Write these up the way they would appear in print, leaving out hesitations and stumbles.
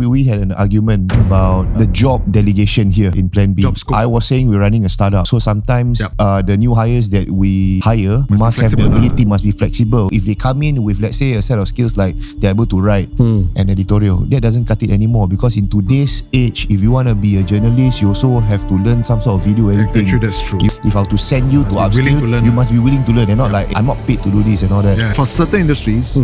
we had an argument about the job delegation here in Plan B. I was saying we're running a startup, so sometimes the new hires that we hire must have the ability, must be flexible. If they come in with, let's say, a set of skills like they're able to write an editorial, that doesn't cut it anymore, because in today's age, if you want to be a journalist, you also have to learn some sort of video editing. Actually, that's true. If I have to send you to upskill, you must be willing to learn, and not like I'm not paid to do this and all that. For certain industries,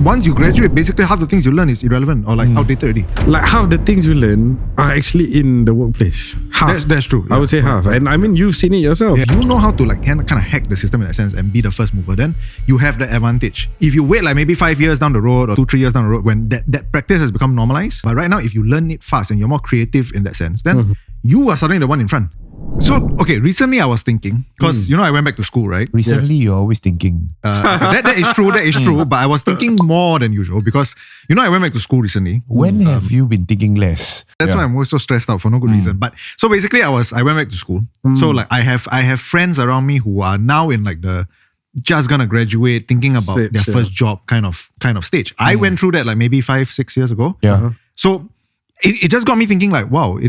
once you graduate, basically half the things you learn is irrelevant or like outdated already. Like half the things you learn are actually in the workplace. Half. That's true. I would say half. And I mean, you've seen it yourself. If you know how to like kind of hack the system in that sense and be the first mover, then you have the advantage. If you wait like maybe 5 years down the road or 2-3 years down the road, when that practice has become normalized, but right now if you learn it fast and you're more creative in that sense, then you are suddenly the one in front. So, okay, recently I was thinking, because I went back to school, right? Recently, you're always thinking. That is true, but I was thinking more than usual because, I went back to school recently. When have you been thinking less? That's why I'm always so stressed out for no good reason. But so basically I went back to school. So like I have friends around me who are now in like the just gonna graduate, thinking about their first job kind of stage. I went through that like maybe 5-6 years ago. Yeah. So it just got me thinking like, wow,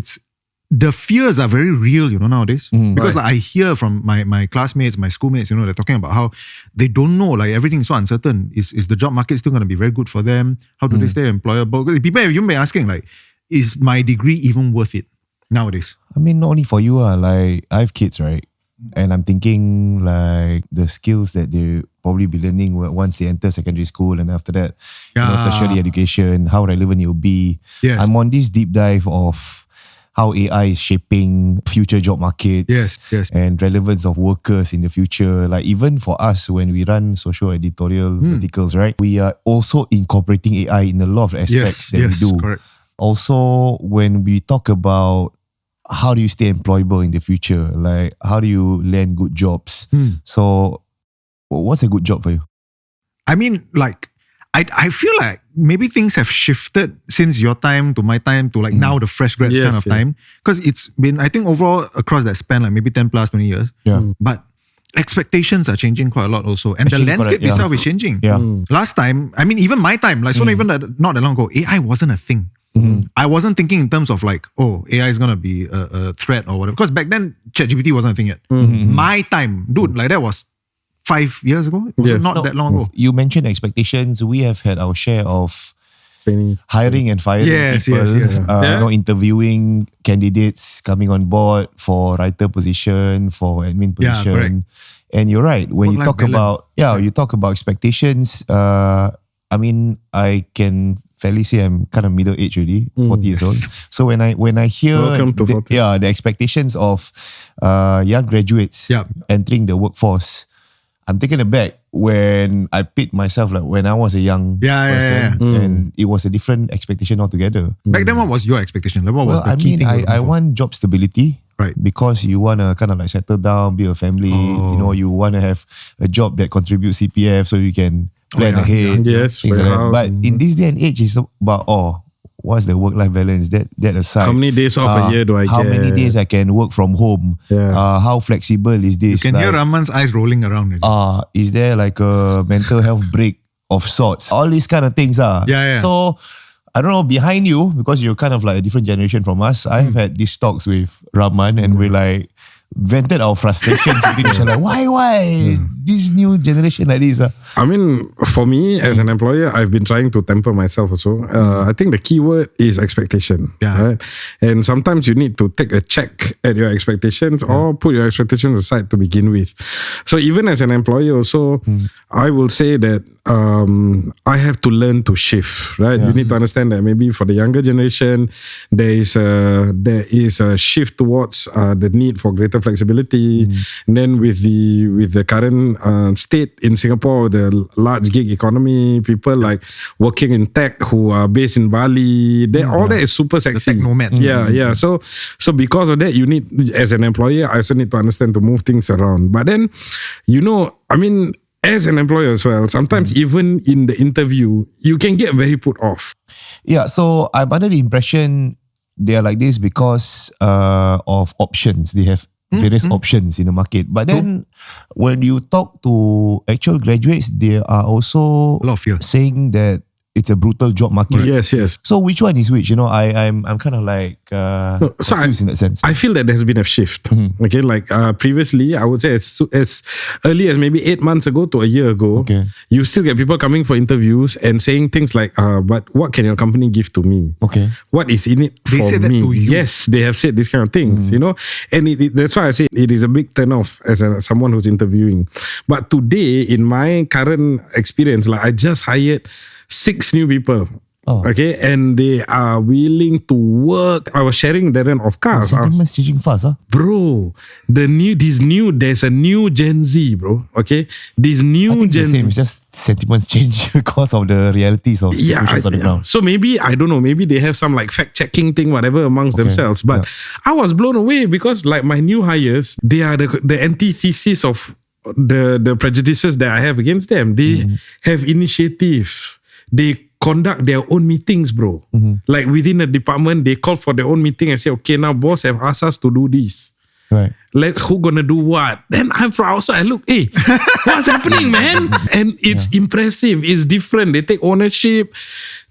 the fears are very real, nowadays. Because like I hear from my classmates, my schoolmates, they're talking about how they don't know, like everything is so uncertain. Is the job market still going to be very good for them? How do they stay employable? People have even been asking like, is my degree even worth it nowadays? I mean, not only for you, like I have kids, right? And I'm thinking like the skills that they probably be learning once they enter secondary school, and after that, tertiary education, how relevant it will be. Yes. I'm on this deep dive of how AI is shaping future job markets and relevance of workers in the future. Like even for us, when we run social editorial verticals, right? We are also incorporating AI in a lot of aspects that we do. Correct. Also, when we talk about how do you stay employable in the future? Like how do you land good jobs? So what's a good job for you? I mean, like, I feel like maybe things have shifted since your time to my time to like now the fresh grads kind of time. Because it's been, I think overall across that span, like maybe 10 plus 20 years. Yeah. But expectations are changing quite a lot also. And the landscape itself is changing. Yeah. Last time, I mean, even my time, like not that long ago, AI wasn't a thing. I wasn't thinking in terms of like, AI is going to be a threat or whatever. Because back then, ChatGPT wasn't a thing yet. My time, dude, like that was 5 years ago? Not that long ago. You mentioned expectations. We have had our share of hiring and firing people. Interviewing candidates coming on board for writer position, for admin position. And you're right. When you talk about expectations, I mean, I can fairly say I'm kind of middle age already, 40 years old. So when I hear the expectations of young graduates entering the workforce, I'm taken aback when I picked myself like when I was a young person, and it was a different expectation altogether. Back then, what was your expectation? Like, what was the key thing? I want job stability. Right. Because you want to kind of like settle down, be a family. You want to have a job that contributes CPF so you can plan ahead. Yes, things like that. But in this day and age, it's about what's the work-life balance? That aside, how many days off a year do I get? How many days I can work from home? How flexible is this? You can hear Rahman's eyes rolling around. Is there like a mental health break of sorts? All these kind of things. So I don't know, behind you, because you're kind of like a different generation from us, I've had these talks with Rahman and we're like vented our frustrations. Like, why this new generation like this? I mean, for me as an employer, I've been trying to temper myself also. I think the key word is expectation. Right? And sometimes you need to take a check at your expectations or put your expectations aside to begin with. So even as an employer also, I will say that I have to learn to shift, right? You need to understand that maybe for the younger generation, there is a shift towards the need for greater flexibility. And then with the current state in Singapore, the large gig economy, people like working in tech who are based in Bali, all that is super sexy. The tech nomads. Yeah. So because of that, you need, as an employer, I also need to understand to move things around. But then, I mean, as an employer as well, sometimes even in the interview, you can get very put off. Yeah, so I'm under the impression they are like this because of options. They have various options in the market. But then when you talk to actual graduates, they are also a lot of fear. saying that it's a brutal job market. Yes. So which one is which? I'm kind of like confused in that sense. I feel that there's been a shift. Okay, like previously, I would say as early as maybe 8 months ago to a year ago, you still get people coming for interviews and saying things like, but what can your company give to me? Okay. What is in it They for say that me? to you. Yes, they have said these kind of things, and that's why I say it is a big turn-off as someone who's interviewing. But today, in my current experience, like I just hired 6 new people. Okay, and they are willing to work. I was sharing Darren, of course. Sentiments changing fast, huh? Bro, there's a new Gen Z, bro. Okay, this new I think Gen it's the same. It's just sentiments change because of the realities of situations on the ground. So maybe, I don't know, maybe they have some like fact-checking thing, whatever, amongst themselves. But I was blown away because like my new hires, they are the antithesis of the prejudices that I have against them. They have initiative. They conduct their own meetings, bro. Like within a department, they call for their own meeting and say, okay, now boss have asked us to do this. Right. Who gonna do what? Then I'm from outside. Look, hey, what's happening, man? And it's impressive. It's different. They take ownership.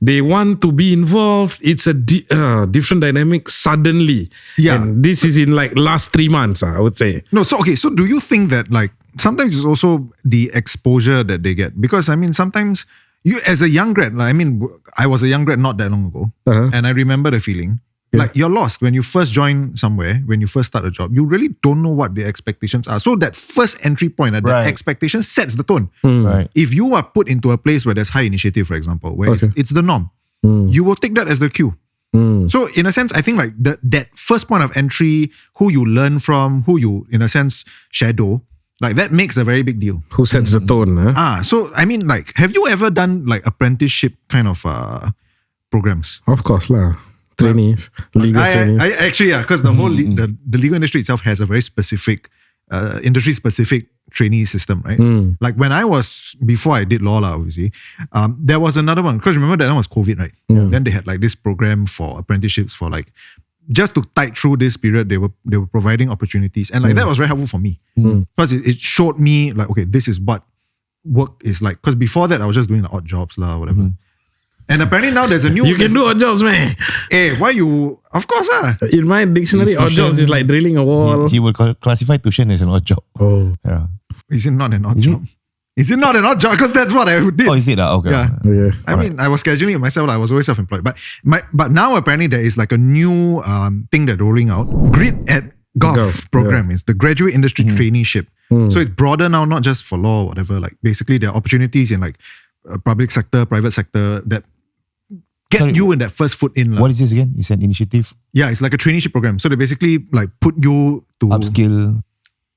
They want to be involved. It's a different dynamic suddenly. Yeah. And this is in like last 3 months, I would say. No, so do you think that like sometimes it's also the exposure that they get? Because I mean, sometimes you as a young grad, like, I mean, I was a young grad not that long ago, and I remember the feeling. Like you're lost when you first join somewhere, when you first start a job, you really don't know what the expectations are. So that first entry point, that expectation sets the tone. Right. If you are put into a place where there's high initiative, for example, where it's the norm, you will take that as the cue. So in a sense, I think like that first point of entry, who you learn from, who you in a sense shadow, like that makes a very big deal. Who sets the tone? Huh? So I mean, like, have you ever done like apprenticeship kind of programs? Of course, lah. Trainees, legal trainees. I actually, because the whole the legal industry itself has a very specific, industry-specific trainee system, right? Like when before I did law, obviously, there was another one, because remember that one was COVID, right? Then they had like this program for apprenticeships for like, just to tide through this period, they were providing opportunities. And like that was very helpful for me. Because it showed me like, okay, this is what work is like. Because before that, I was just doing the odd jobs, whatever. And apparently now there's a new... You can do odd jobs, man. Hey, why you... Of course, In my dictionary, odd jobs is like drilling a wall. He would classify tuition as an odd job. Oh. Yeah. Is it not an odd job? Is it not an odd job? Because that's what I did. Oh, is it? Okay. Yeah. I mean, I was scheduling it myself. I was always self-employed. But now apparently there is like a new thing that they're rolling out. GRIT and SkillsFuture program is the Graduate Industry Traineeship. So it's broader now, not just for law or whatever. Like basically there are opportunities in like public sector, private sector that get you in that first foot in. What is this again? It's an initiative? Yeah, it's like a traineeship program. So they basically like put you to... Upskill?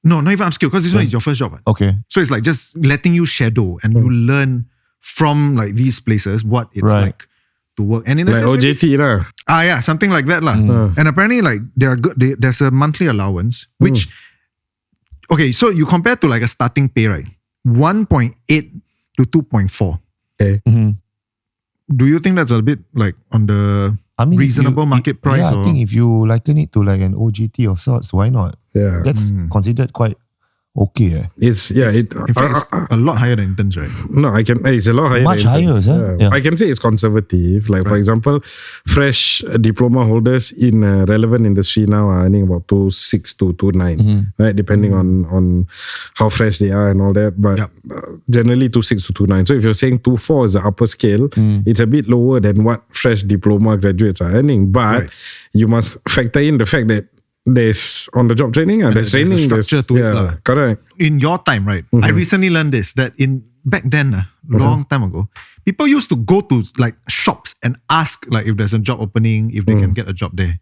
No, not even upskill, because this one is your first job. Right? Okay. So it's like just letting you shadow and you learn from like these places what it's like to work. And in a like sense, OJT lah. Yeah, something like that lah. And apparently like they are good. There's a monthly allowance, which... Okay, so you compare to like a starting pay, right? 1.8 to 2.4. Okay. Do you think that's a bit like on the reasonable market price? Yeah, I think if you liken it to like an OJT of sorts, why not? Yeah. That's considered quite okay. In fact, it's a lot higher than interns, right? No, it's a lot higher. Much higher, sir. Yeah. I can say it's conservative. Like for example, fresh diploma holders in a relevant industry now are earning about 2.6 to 2.9, right? Depending on how fresh they are and all that. But generally 2.6 to 2.9. So if you're saying 2.4 is the upper scale, it's a bit lower than what fresh diploma graduates are earning. But you must factor in the fact that there's on-the-job training, there's training, there's a structure to it. Correct. In your time, right? I recently learned this, that back then, long time ago, people used to go to like shops and ask like if there's a job opening, if they can get a job there.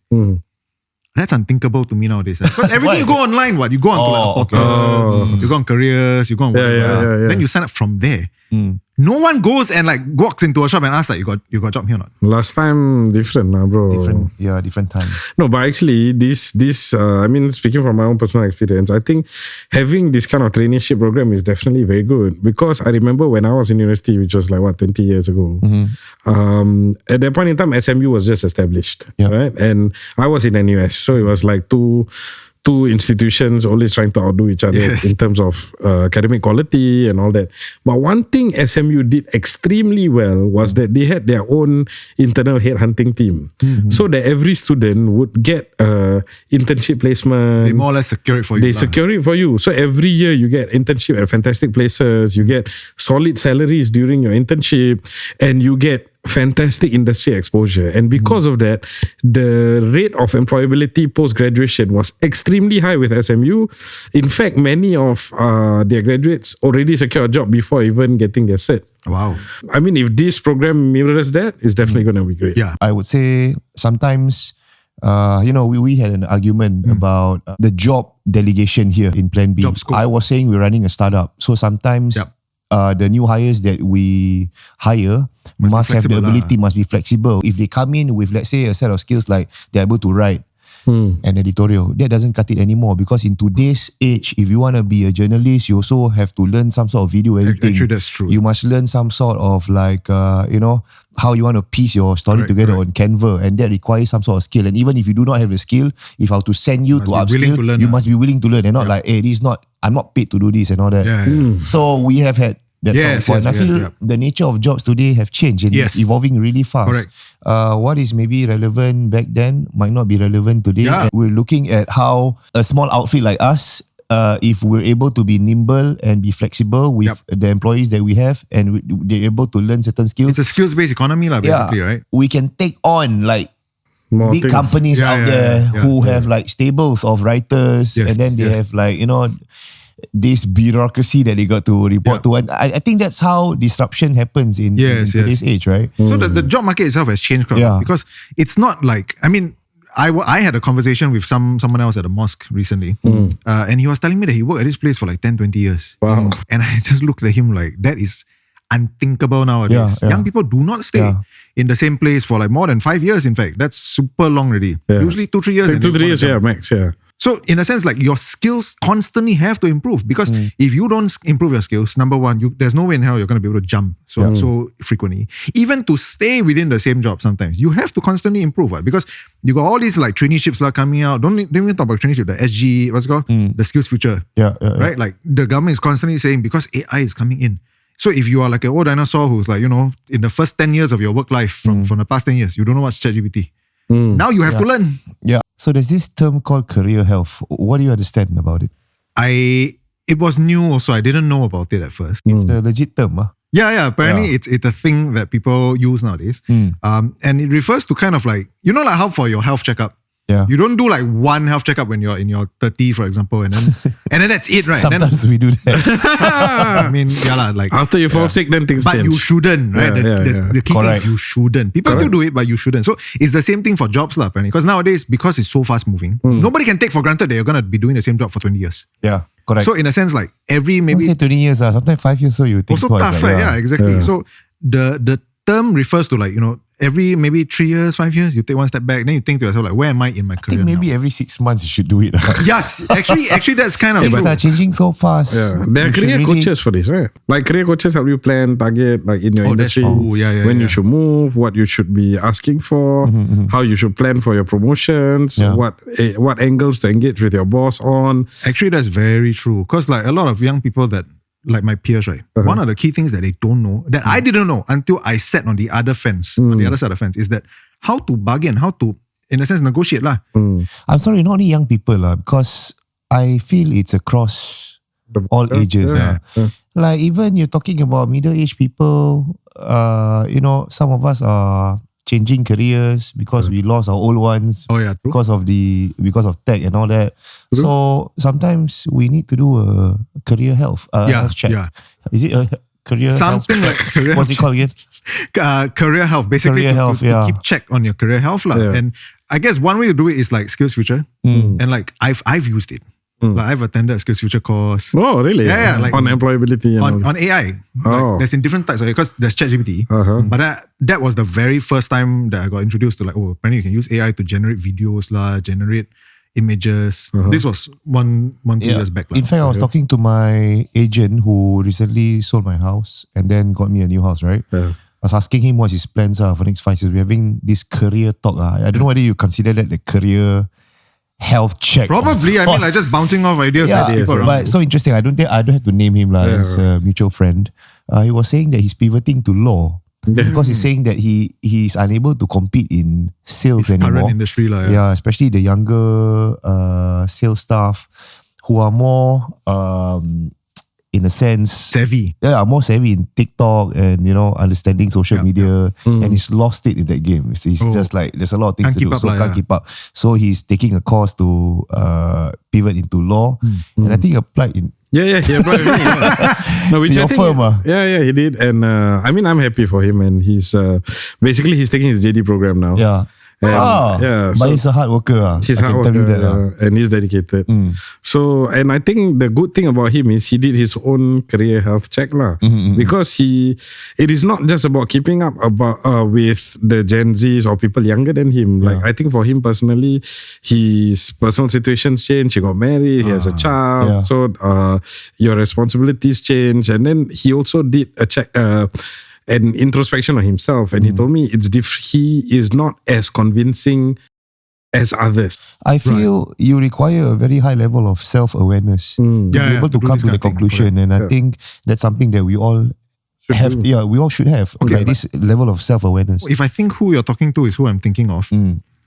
That's unthinkable to me nowadays. Because everything you go online, you go on to like a portal, you go on careers, you go on whatever. Then you sign up from there. No one goes and like walks into a shop and asks like, you got a job here or not? Last time different, bro. Different time. No, but actually this I mean, speaking from my own personal experience, I think having this kind of traineeship program is definitely very good, because I remember when I was in university, which was like 20 years ago, at that point in time SMU was just established, right? And I was in NUS, so it was like two two institutions always trying to outdo each other in terms of academic quality and all that. But one thing SMU did extremely well was that they had their own internal headhunting team. So that every student would get internship placement. They more or less secure it for you. They secure it for you. So every year you get internship at fantastic places. You get solid salaries during your internship, and you get fantastic industry exposure. And because of that, the rate of employability post-graduation was extremely high with SMU. In fact, many of their graduates already secure a job before even getting their cert. Wow. I mean, if this program mirrors that, it's definitely going to be great. Yeah. I would say sometimes, we had an argument about the job delegation here in Plan B. I was saying we're running a startup. So sometimes the new hires that we hire must have the ability, must be flexible. If they come in with, let's say, a set of skills like they're able to write an editorial, that doesn't cut it anymore, because in today's age, if you want to be a journalist, you also have to learn some sort of video editing. Actually, that's true. You must learn some sort of like, how you want to piece your story together on Canva, and that requires some sort of skill. And even if you do not have the skill, if I were to send you to upskill, you must be willing to learn, and not like, hey, I'm not paid to do this and all that. So we have had that point. I feel the nature of jobs today have changed, and it's evolving really fast. What is maybe relevant back then might not be relevant today. And we're looking at how a small outfit like us, if we're able to be nimble and be flexible with the employees that we have, and they're able to learn certain skills. It's a skills-based economy, basically, right? We can take on like more big companies out there who have like stables of writers, and then they have like, this bureaucracy that they got to report to. And I think that's how disruption happens in today's age, right? So the job market itself has changed quite a lot, because it's not like, I had a conversation with someone else at a mosque recently, and he was telling me that he worked at this place for like 10, 20 years. Wow. And I just looked at him like, that is unthinkable nowadays. Young people do not stay in the same place for like more than 5 years, in fact. That's super long already. Usually 2-3 years. 2-3 years, max, So in a sense, like, your skills constantly have to improve, because if you don't improve your skills, number one, there's no way in hell you're going to be able to jump so frequently. Even to stay within the same job, sometimes you have to constantly improve, right? Because you got all these like traineeships coming out. Don't even talk about traineeship, the SG, what's it called? The SkillsFuture. Right? Like, the government is constantly saying, because AI is coming in. So if you are like an old dinosaur who's like, in the first 10 years of your work life from the past 10 years, you don't know what's ChatGPT. Now you have to learn. So there's this term called career health. What do you understand about it? It was new also. I didn't know about it at first. It's a legit term. Apparently it's a thing that people use nowadays. And it refers to kind of like, like how for your health checkup, you don't do like one health checkup when you're in your 30, for example, and then that's it, right? Sometimes we do that. Like after you fall sick, then things change. But you shouldn't, right? The key thing is you shouldn't. People still do it, but you shouldn't. So it's the same thing for jobs, apparently. Because nowadays, because it's so fast moving, nobody can take for granted that you're gonna be doing the same job for 20 years. Yeah, correct. So in a sense, like maybe say 20 years, sometimes 5 years, so you think also twice. Tough, right? Yeah, exactly. So the term refers to like, every maybe 3 years, 5 years, you take one step back, then you think to yourself like, where am I in my career? I think maybe every 6 months you should do it. Yes, actually that's kind of things are changing so fast. There are career coaches for this, right? Like, career coaches help you plan, target, like in your industry, when you should move, what you should be asking for, how you should plan for your promotions, what angles to engage with your boss on. Actually, that's very true. Because like a lot of young people that, like my peers, right? One of the key things that they don't know, that I didn't know until I sat on the other fence, on the other side of the fence, is that how to bargain, how to, in a sense, negotiate lah. I'm sorry, not only young people because I feel it's across all ages. Like, even you're talking about middle-aged people, some of us are changing careers because we lost our old ones because of tech and all that. So sometimes we need to do a career health check. Is it a career something health? Like career what's it called again? Career health, basically. Career health, to keep check on your career health And I guess one way to do it is like SkillsFuture, and like I've used it. Like, I've attended a SkillsFuture course. Oh, really? Yeah, like on employability and on AI. Like, there's in different types, because there's ChatGPT. But that was the very first time that I got introduced to like, apparently you can use AI to generate videos generate images. This was one 2 years back. In fact, I was talking to my agent who recently sold my house and then got me a new house, right? I was asking him what his plans are for the next 5 years. We're having this career talk. I don't know whether you consider that the career health check. Probably, I mean, like just bouncing off ideas. Yeah, people around. but so interesting. I don't have to name him as a mutual friend. He was saying that he's pivoting to law. Because he's saying that he's unable to compete in sales anymore. Current industry, especially the younger sales staff who are more, in a sense, savvy. Yeah, more savvy in TikTok and understanding social media, and he's lost it in that game. It's just like there's a lot of things to do, so can't keep up. So he's taking a course to pivot into law, and I think he applied in. Yeah, probably. No, which your I think, firm, yeah, he did, and I mean, I'm happy for him, and he's basically he's taking his JD program now. Yeah. And, but he's a hard worker. He's hard worker, and he's dedicated. So, and I think the good thing about him is he did his own career health check because it is not just about keeping up with the Gen Zs or people younger than him. Like I think for him personally, his personal situations change. He got married, he has a child, so your responsibilities change, and then he also did a check. An introspection on himself, and he told me he is not as convincing as others. I feel you require a very high level of self-awareness to be able to come to the conclusion, and I think that's something that we all have. Yeah, we all should have, like this level of self-awareness. If I think who you're talking to is who I'm thinking of,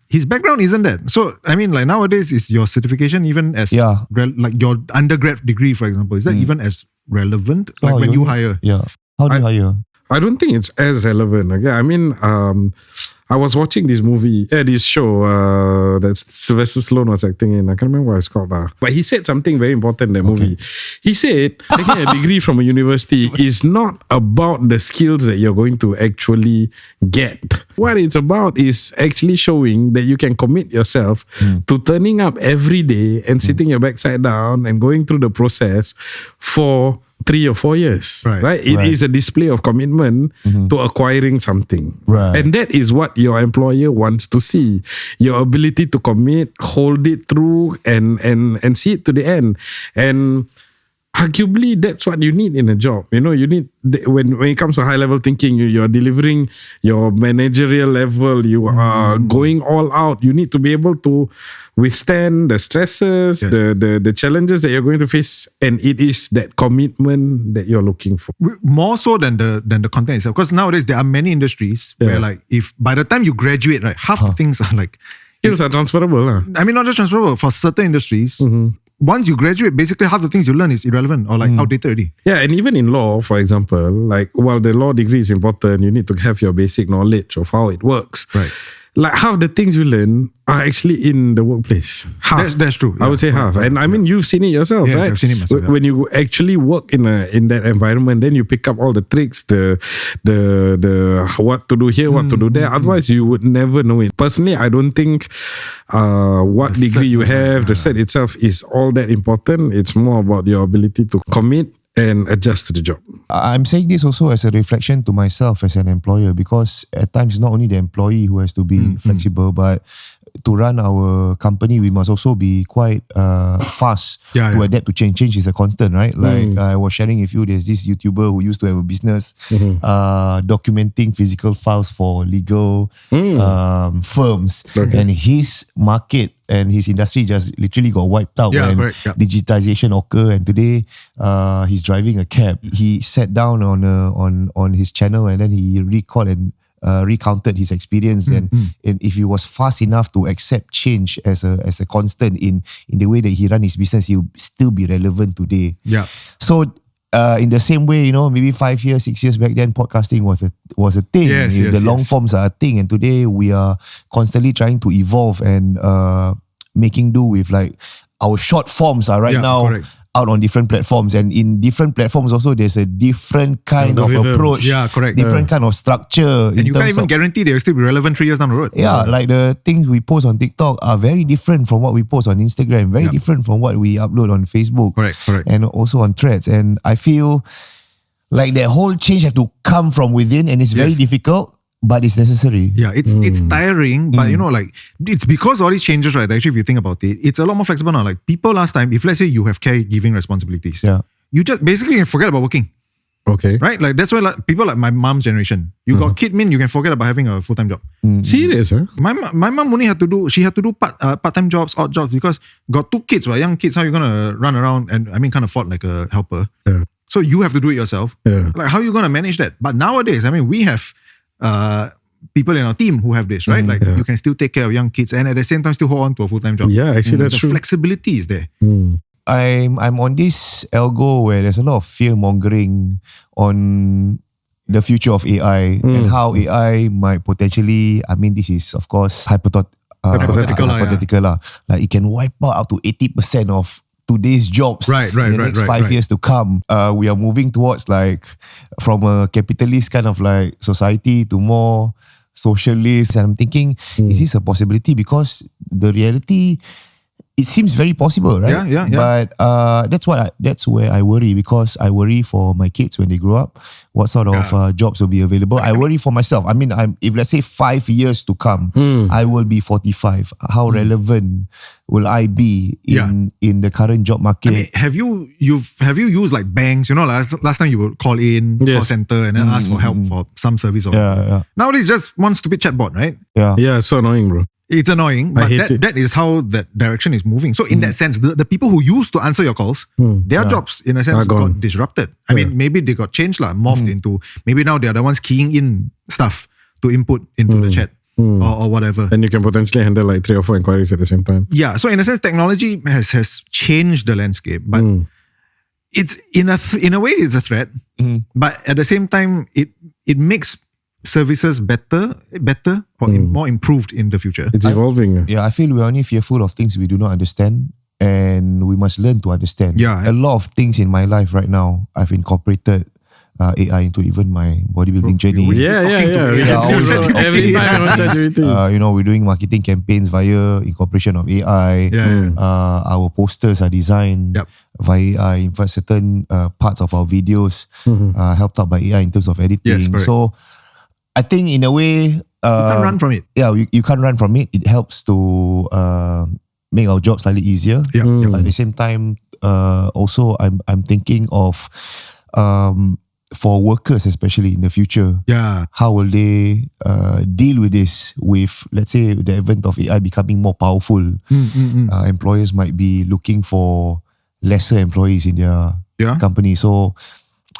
his background isn't that. So, I mean, like nowadays, is your certification even as like your undergrad degree, for example, is that even as relevant? Like when you hire? Yeah. How do you hire? I don't think it's as relevant. Okay? I mean, I was watching this movie, this show that Sylvester Stallone was acting in. I can't remember what it's called. But he said something very important in that movie. He said, taking a degree from a university is not about the skills that you're going to actually get. What it's about is actually showing that you can commit yourself to turning up every day and sitting your backside down and going through the process for 3 or 4 years, right? It is a display of commitment to acquiring something. And that is what your employer wants to see. Your ability to commit, hold it through and see it to the end. And arguably that's what you need in a job. You need, when it comes to high level thinking, you're delivering your managerial level, you are going all out. You need to be able to withstand the stresses, the challenges that you're going to face, and it is that commitment that you're looking for. More so than the content itself, because nowadays there are many industries where like if by the time you graduate, right, half the things are like skills are transferable. I mean, not just transferable for certain industries. Once you graduate, basically half the things you learn is irrelevant or like outdated already. Yeah, and even in law, for example, like while the law degree is important, you need to have your basic knowledge of how it works. Right. Like half the things you learn are actually in the workplace. Half. That's true. I would say half. And I mean, you've seen it yourself, right? I've seen it myself. When you actually work in that environment, then you pick up all the tricks, the what to do here, what to do there. Otherwise, you would never know it. Personally, I don't think what the degree you have, the set itself is all that important. It's more about your ability to commit and adjust to the job. I'm saying this also as a reflection to myself as an employer, because at times it's not only the employee who has to be flexible, but to run our company, we must also be quite fast to adapt to change. Change is a constant, right? Like I was sharing with you, there's this YouTuber who used to have a business documenting physical files for legal firms, and his market and his industry just literally got wiped out when digitization occurred. And today, he's driving a cab. He sat down on his channel, and then he recalled and recounted his experience, and if he was fast enough to accept change as a constant in the way that he ran his business, he'll still be relevant today. So in the same way, maybe 5 years, 6 years back then, podcasting was a thing. The long forms are a thing, and today we are constantly trying to evolve and making do with like our short forms are now out on different platforms, and in different platforms also there's a different kind of approach, different kind of structure, and you can't even guarantee they'll still be relevant 3 years down the road. Like the things we post on TikTok are very different from what we post on Instagram, very different from what we upload on Facebook, and also on Threads. And I feel like that whole change have to come from within, and it's very difficult, but it's necessary. It's tiring, but like it's because all these changes, right? Actually, if you think about it, it's a lot more flexible now. Like people last time, if let's say you have caregiving responsibilities, you just basically forget about working. Okay. Right? Like that's why like, people like my mom's generation, you got kid mean you can forget about having a full-time job. Serious, huh? My mom only had to do part-time jobs, odd jobs because got 2 kids, right? Young kids, how you gonna run around and can't afford like a helper. Yeah. So you have to do it yourself. Yeah. Like how are you gonna manage that? But nowadays, we have people in our team who have this, right? Like you can still take care of young kids and at the same time still hold on to a full-time job. Yeah, actually that's true. The flexibility is there. I'm on this algo where there's a lot of fear mongering on the future of AI and how AI might potentially, this is of course hypothetical lah. Like it can wipe out up to 80% of today's jobs in the next 5 years to come. We are moving towards like from a capitalist kind of like society to more socialist. And I'm thinking, is this a possibility? Because the reality, it seems very possible, right? Yeah. But that's where I worry, because I worry for my kids when they grow up, what sort of jobs will be available. I worry for myself. If let's say 5 years to come, I will be 45. How relevant will I be in the current job market? Have you used like banks? Last time you would call in call center and then ask for help for some service. Nowadays, just one stupid chatbot, right? Yeah, it's so annoying, bro. It's annoying, but that is how that direction is moving. So in that sense, the people who used to answer your calls, their jobs in a sense got disrupted. Maybe they got changed, morphed into, maybe now they are the ones keying in stuff to input into the chat or whatever. And you can potentially handle like 3 or 4 inquiries at the same time. Yeah, so in a sense, technology has changed the landscape, but it's in a way it's a threat, but at the same time, it makes services better or more improved in the future. It's evolving. I feel we're only fearful of things we do not understand, and we must learn to understand. A lot of things in my life right now, I've incorporated AI into even my bodybuilding journey. Every time I watch everything. We're doing marketing campaigns via incorporation of AI. Our posters are designed via AI. In fact, certain parts of our videos helped out by AI in terms of editing. So I think in a way, you can't run from it. Yeah, you can't run from it. It helps to make our job slightly easier. But at the same time, also I'm thinking of for workers, especially in the future. How will they deal with this? With, let's say, the advent of AI becoming more powerful, employers might be looking for lesser employees in their company. So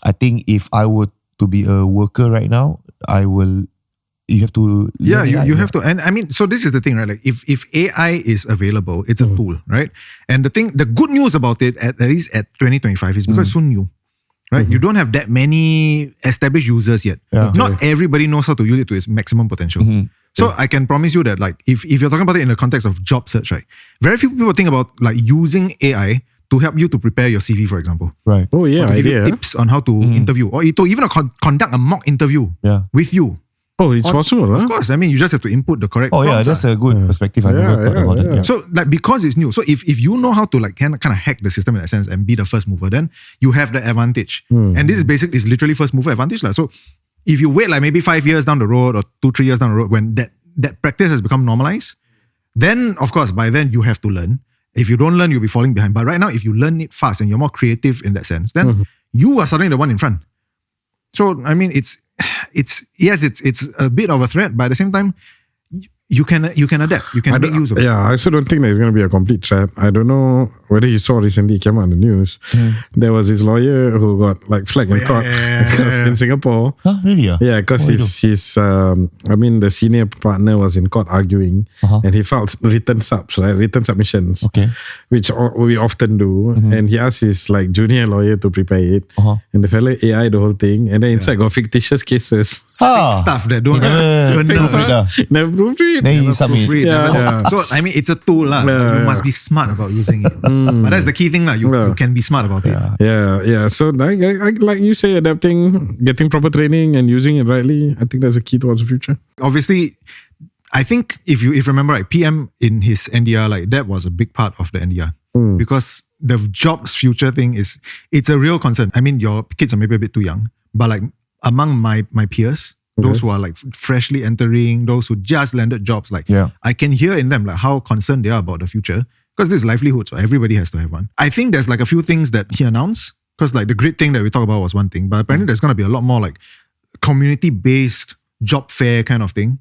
I think if I were to be a worker right now, you have to you have to. And so this is the thing, right? Like if AI is available, it's a tool, right? And the good news about it, at least at 2025, is because it's so new, right? You don't have that many established users yet. Not everybody knows how to use it to its maximum potential. So I can promise you that, like, if you're talking about it in the context of job search, right? Very few people think about like using AI to help you to prepare your CV, for example. Right. Oh yeah, or to give you tips on how to interview, or to even conduct a mock interview with you. Oh, it's possible, Of course. You just have to input the correct prompts, that's a good perspective. I never thought about it. So like, because it's new, so if you know how to like kind of hack the system in that sense and be the first mover, then you have the advantage. And this is literally first mover advantage. So if you wait like maybe 5 years down the road or 2-3 years down the road, when that practice has become normalized, then of course by then you have to learn. If you don't learn, you'll be falling behind. But right now, if you learn it fast and you're more creative in that sense, then you are suddenly the one in front. So it's a bit of a threat, but at the same time, you can adapt. You can make use of it. Yeah, I also don't think that it's going to be a complete threat. I don't know whether you saw recently, it came out in the news. There was this lawyer who got like flagged in court in Singapore. Huh, really? Yeah, because the senior partner was in court arguing, and he filed written submissions, which we often do. And he asked his like junior lawyer to prepare it, and the fellow AI the whole thing, and then inside got fictitious cases. Stuff that don't never proved it. Then he submit. So it's a tool lah. You must be smart about using it. But that's the key thing lah. You can be smart about it. Yeah. So like you say, adapting, getting proper training, and using it rightly. I think that's a key towards the future. Obviously, I think if you remember right, PM in his NDR, like that was a big part of the NDR because the jobs future thing it's a real concern. Your kids are maybe a bit too young, but like among my peers, those who are like freshly entering, those who just landed jobs, like I can hear in them like how concerned they are about the future, because this is livelihood, so everybody has to have one. I think there's like a few things that he announced Because like the GRIT thing that we talked about was one thing, but apparently there's going to be a lot more like community-based job fair kind of thing.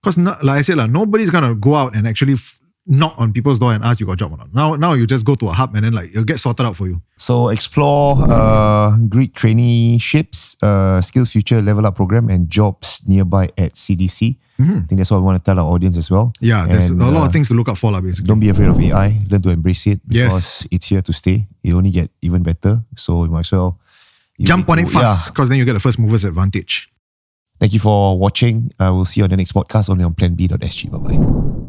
Because like I said, nobody's going to go out and actually knock on people's door and ask you got a job or not. Now you just go to a hub and then like it'll get sorted out for you. So explore GRIT Traineeships, SkillsFuture Level Up Program and jobs nearby at CDC. I think that's what we want to tell our audience as well. Yeah, there's a lot of things to look out for basically. Don't be afraid of AI. Learn to embrace it because it's here to stay. It only get even better. So you might as well jump on it fast because then you get the first mover's advantage. Thank you for watching. We'll see you on the next podcast only on planb.sg. Bye-bye.